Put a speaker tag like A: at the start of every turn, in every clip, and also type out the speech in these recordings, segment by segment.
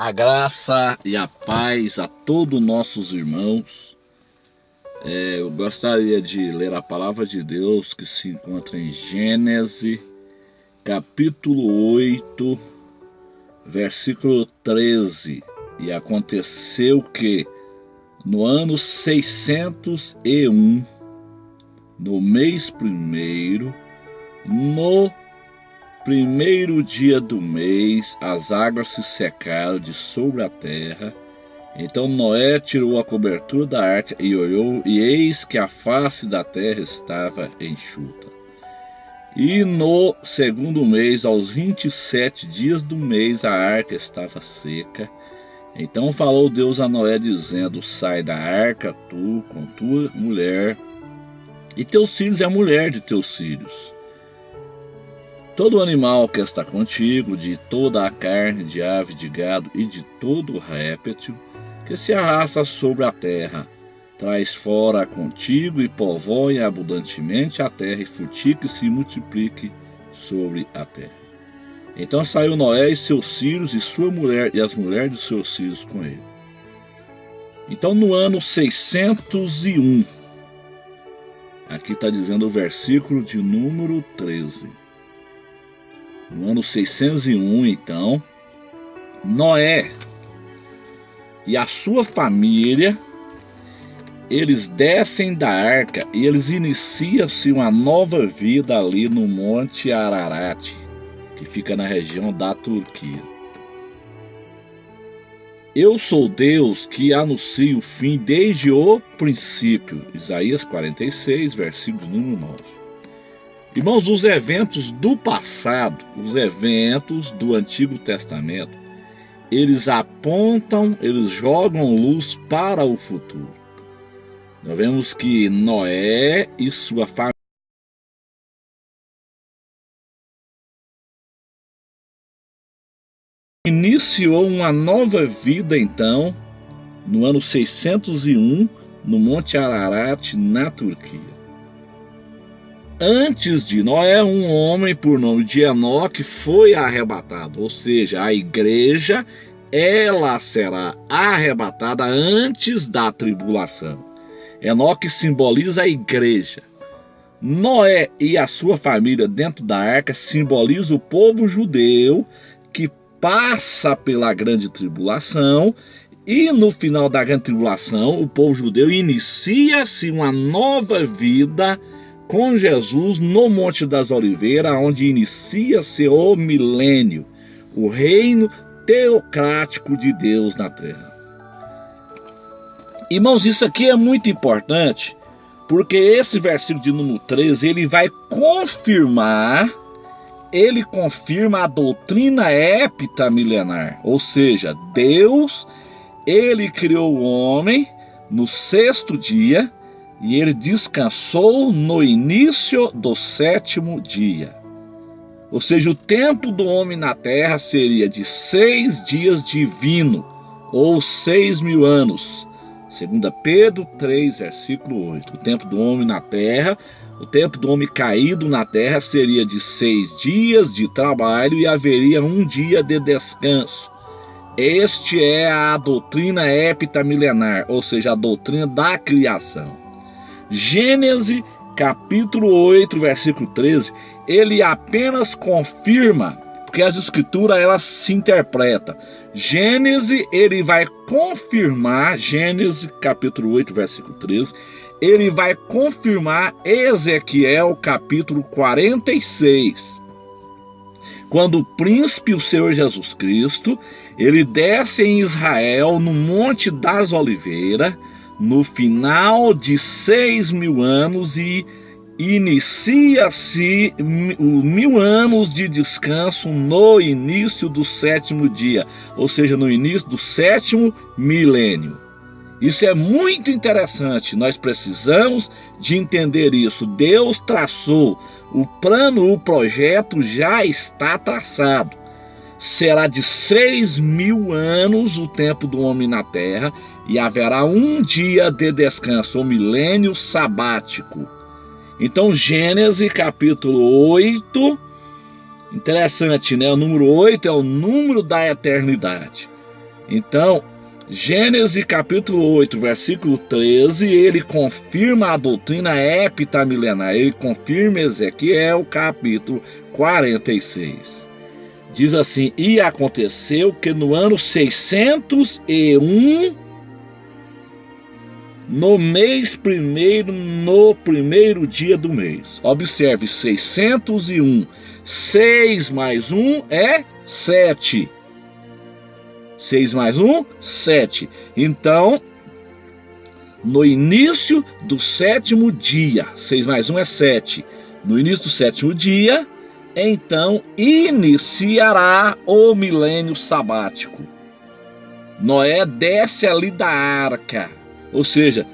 A: A graça e a paz a todos nossos irmãos. Eu gostaria de ler a palavra de Deus que se encontra em Gênesis, capítulo 8, versículo 13. E aconteceu que, no ano 601, no mês primeiro, no primeiro dia do mês, as águas se secaram de sobre a terra. Então Noé tirou a cobertura da arca e olhou, e eis que a face da terra estava enxuta. E no segundo mês, aos 27 dias do mês, a arca estava seca. Então falou Deus a Noé, dizendo: sai da arca, tu com tua mulher, e teus filhos e a mulher de teus filhos. Todo animal que está contigo, de toda a carne, de ave, de gado e de todo réptil que se arrasta sobre a terra, traz fora contigo e povoe abundantemente a terra, e frutifique e se multiplique sobre a terra. Então saiu Noé e seus filhos e sua mulher e as mulheres de seus filhos com ele. Então no ano 601, aqui está dizendo o versículo de número 13. No ano 601, então, Noé e a sua família, eles descem da arca e eles iniciam-se uma nova vida ali no Monte Ararat, que fica na região da Turquia. Eu sou Deus que anuncio o fim desde o princípio. Isaías 46, versículo número 9. Irmãos, os eventos do passado, os eventos do Antigo Testamento, eles apontam, eles jogam luz para o futuro. Nós vemos que Noé e sua família iniciou uma nova vida, então, no ano 601, no Monte Ararat, na Turquia. Antes de Noé, um homem por nome de Enoque foi arrebatado, ou seja, a igreja, ela será arrebatada antes da tribulação. Enoque simboliza a igreja. Noé e a sua família dentro da arca simboliza o povo judeu que passa pela grande tribulação, e no final da grande tribulação, o povo judeu inicia-se uma nova vida com Jesus no Monte das Oliveiras, onde inicia-se o milênio, o reino teocrático de Deus na terra. Irmãos, isso aqui é muito importante, porque esse versículo de número 13, ele vai confirma a doutrina heptamilenar, ou seja, Deus, ele criou o homem no sexto dia, e ele descansou no início do sétimo dia. Ou seja, o tempo do homem na terra seria de 6 dias divino, ou 6.000 anos. 2 Pedro 3, versículo 8. O tempo do homem na terra, o tempo do homem caído na terra seria de 6 dias de trabalho e haveria um dia de descanso. Este é a doutrina heptamilenar, ou seja, a doutrina da criação. Gênesis capítulo 8, versículo 13, ele apenas confirma, porque as escrituras elas se interpretam. Gênesis, ele vai confirmar, Gênesis capítulo 8, versículo 13, ele vai confirmar Ezequiel capítulo 46. Quando o príncipe, o Senhor Jesus Cristo, ele desce em Israel no Monte das Oliveiras, no final de 6.000 anos, e inicia-se 1.000 anos de descanso no início do sétimo dia, ou seja, no início do sétimo milênio. Isso é muito interessante, nós precisamos de entender isso. Deus traçou o plano, o projeto já está traçado. Será de 6.000 anos o tempo do homem na terra, e haverá um dia de descanso, o milênio sabático. Então, Gênesis capítulo 8, interessante, né? O número 8 é o número da eternidade. Então, Gênesis capítulo 8, versículo 13, ele confirma a doutrina heptamilenar. Ele confirma Ezequiel capítulo 46. Diz assim: e aconteceu que no ano 601, no mês primeiro, no primeiro dia do mês. Observe, 601. 6 mais 1 é 7. 6 mais 1, 7. Então, no início do sétimo dia, 6 mais 1 é 7. No início do sétimo dia, então iniciará o milênio sabático. Noé desce ali da arca, ou seja,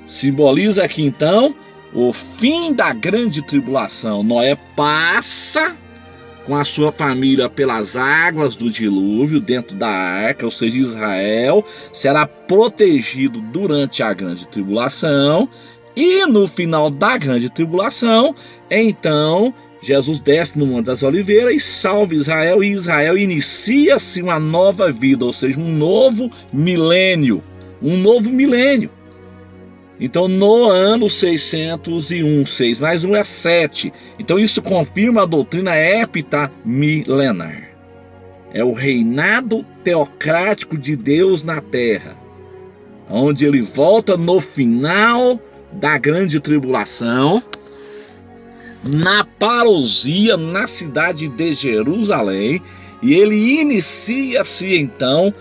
A: simboliza aqui então o fim da grande tribulação. Noé passa com a sua família pelas águas do dilúvio dentro da arca, ou seja, Israel será protegido durante a grande tribulação, e no final da grande tribulação, então Jesus desce no Monte das Oliveiras e salva Israel, e Israel inicia-se uma nova vida, ou seja, um novo milênio. Então, no ano 601, 6 mais 1 é 7. Então, isso confirma a doutrina heptamilenar. É o reinado teocrático de Deus na terra, onde ele volta no final da grande tribulação, na parousia, na cidade de Jerusalém, e ele inicia-se então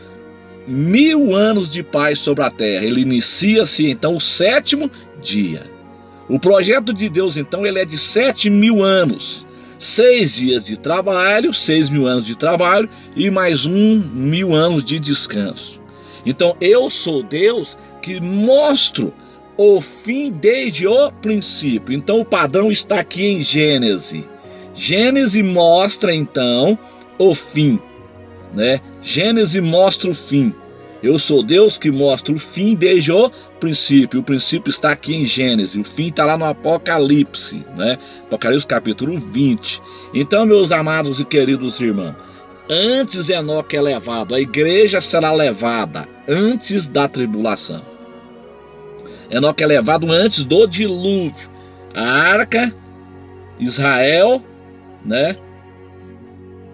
A: 1000 anos de paz sobre a terra. Ele inicia-se então o sétimo dia. O projeto de Deus então ele é de 7.000 anos, 6 dias de trabalho, 6.000 anos de trabalho e mais 1.000 anos de descanso. Então eu sou Deus que mostro o fim desde o princípio. Então o padrão está aqui em Gênesis. Gênesis mostra então o fim, né? Gênesis mostra o fim. Eu sou Deus que mostra o fim desde o princípio. O princípio está aqui em Gênesis. O fim está lá no Apocalipse, né? Apocalipse capítulo 20. Então, meus amados e queridos irmãos, antes Enoque é levado, a igreja será levada antes da tribulação. Enoque é levado antes do dilúvio. A arca, Israel, né?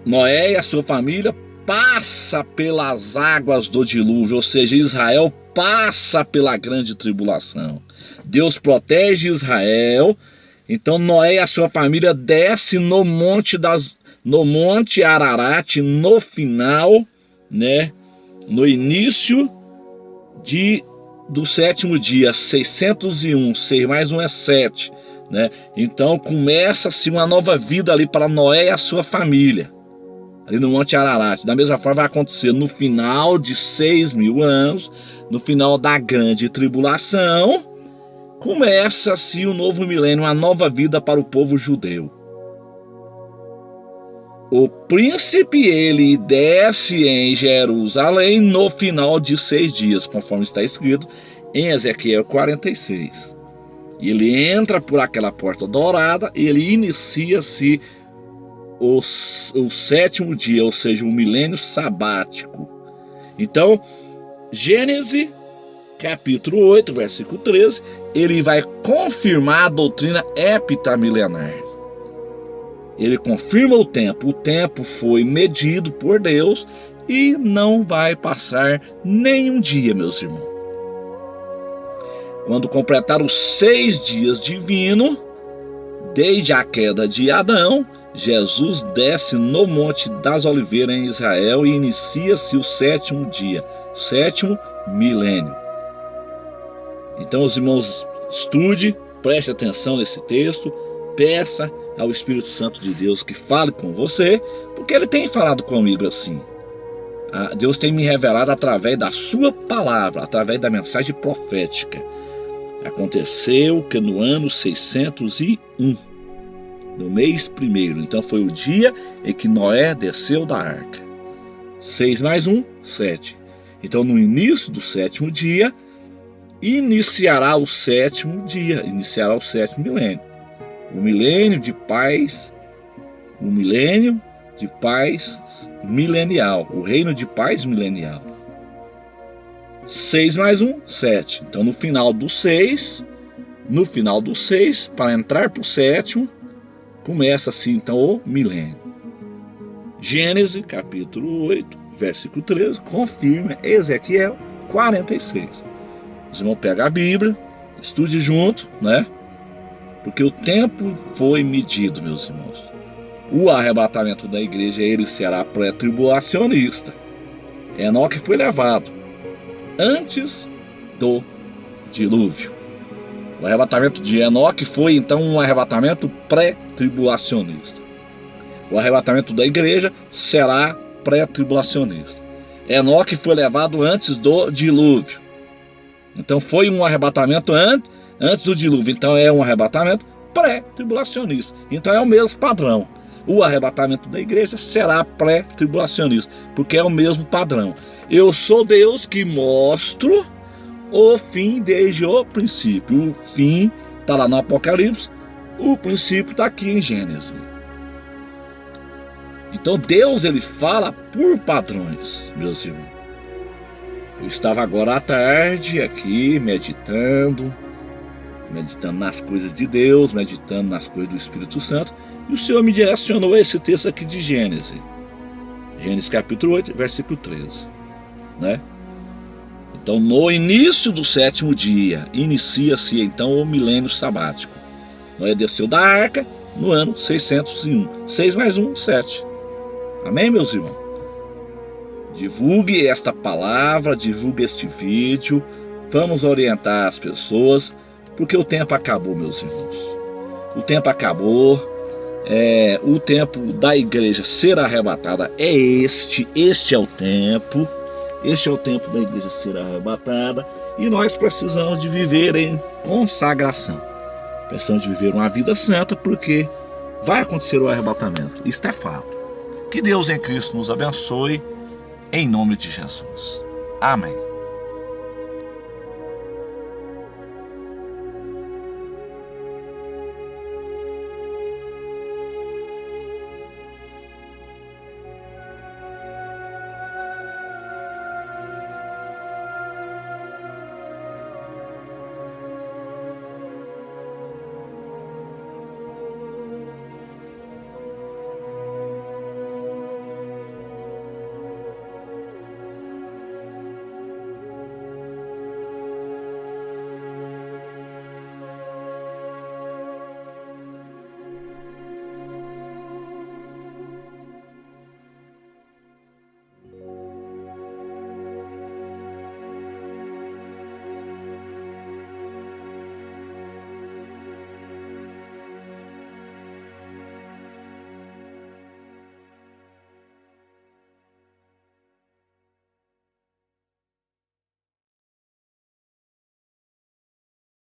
A: Noé e a sua família passa pelas águas do dilúvio, ou seja, Israel passa pela grande tribulação. Deus protege Israel. Então Noé e a sua família desce no monte Ararat no final, né? No início do sétimo dia, 601, 6 mais 1 é 7, né? Então começa-se uma nova vida ali para Noé e a sua família, ali no Monte Ararat. Da mesma forma vai acontecer no final de 6.000 anos, no final da grande tribulação, começa-se um novo milênio, uma nova vida para o povo judeu. O príncipe, ele desce em Jerusalém no final de 6 dias, conforme está escrito em Ezequiel 46. E ele entra por aquela porta dourada e ele inicia-se o sétimo dia, ou seja, o milênio sabático. Então, Gênesis capítulo 8, versículo 13, ele vai confirmar a doutrina heptamilenar. Ele confirma o tempo. O tempo foi medido por Deus e não vai passar nenhum dia, meus irmãos. Quando completar os 6 dias divinos, desde a queda de Adão, Jesus desce no Monte das Oliveiras em Israel e inicia-se o sétimo dia, o sétimo milênio. Então, os irmãos, estude, preste atenção nesse texto, peça ao Espírito Santo de Deus que fale com você, porque ele tem falado comigo assim. Deus tem me revelado através da sua palavra, através da mensagem profética. Aconteceu que no ano 601, no mês primeiro, então foi o dia em que Noé desceu da arca. 6 mais 1, 7. Então no início do sétimo dia, iniciará o sétimo dia, iniciará o sétimo milênio. O milênio de paz, milenial, o reino de paz milenial. 6 mais 1, 7. Então no final do 6, para entrar para o sétimo, começa assim então o milênio. Gênesis capítulo 8, versículo 13, confirma Ezequiel 46. Os irmãos pegam a Bíblia, estude junto, né? Porque o tempo foi medido, meus irmãos. O arrebatamento da igreja, ele será pré-tribulacionista. Enoque foi levado antes do dilúvio. O arrebatamento de Enoque foi então um arrebatamento pré-tribulacionista. O arrebatamento da igreja será pré-tribulacionista. Enoque foi levado antes do dilúvio. Então foi um arrebatamento antes do dilúvio. Então é um arrebatamento pré-tribulacionista. Então é o mesmo padrão. O arrebatamento da igreja será pré-tribulacionista, porque é o mesmo padrão. Eu sou Deus que mostro o fim desde o princípio. O fim está lá no Apocalipse, o princípio está aqui em Gênesis. Então Deus, ele fala por padrões, meus irmãos. Eu estava agora à tarde aqui meditando nas coisas de Deus, meditando nas coisas do Espírito Santo, e o Senhor me direcionou a esse texto aqui de Gênesis. Gênesis capítulo 8, versículo 13, né? Então, no início do sétimo dia, inicia-se então o milênio sabático. Noé desceu da arca no ano 601. 6 mais 1, 7. Amém, meus irmãos? Divulgue esta palavra, divulgue este vídeo. Vamos orientar as pessoas, porque o tempo acabou, meus irmãos. O tempo acabou. O tempo da igreja ser arrebatada é este é o tempo. Este é o tempo da igreja ser arrebatada, e nós precisamos de viver em consagração. Precisamos de viver uma vida santa, porque vai acontecer o arrebatamento. Isto é fato. Que Deus em Cristo nos abençoe, em nome de Jesus. Amém.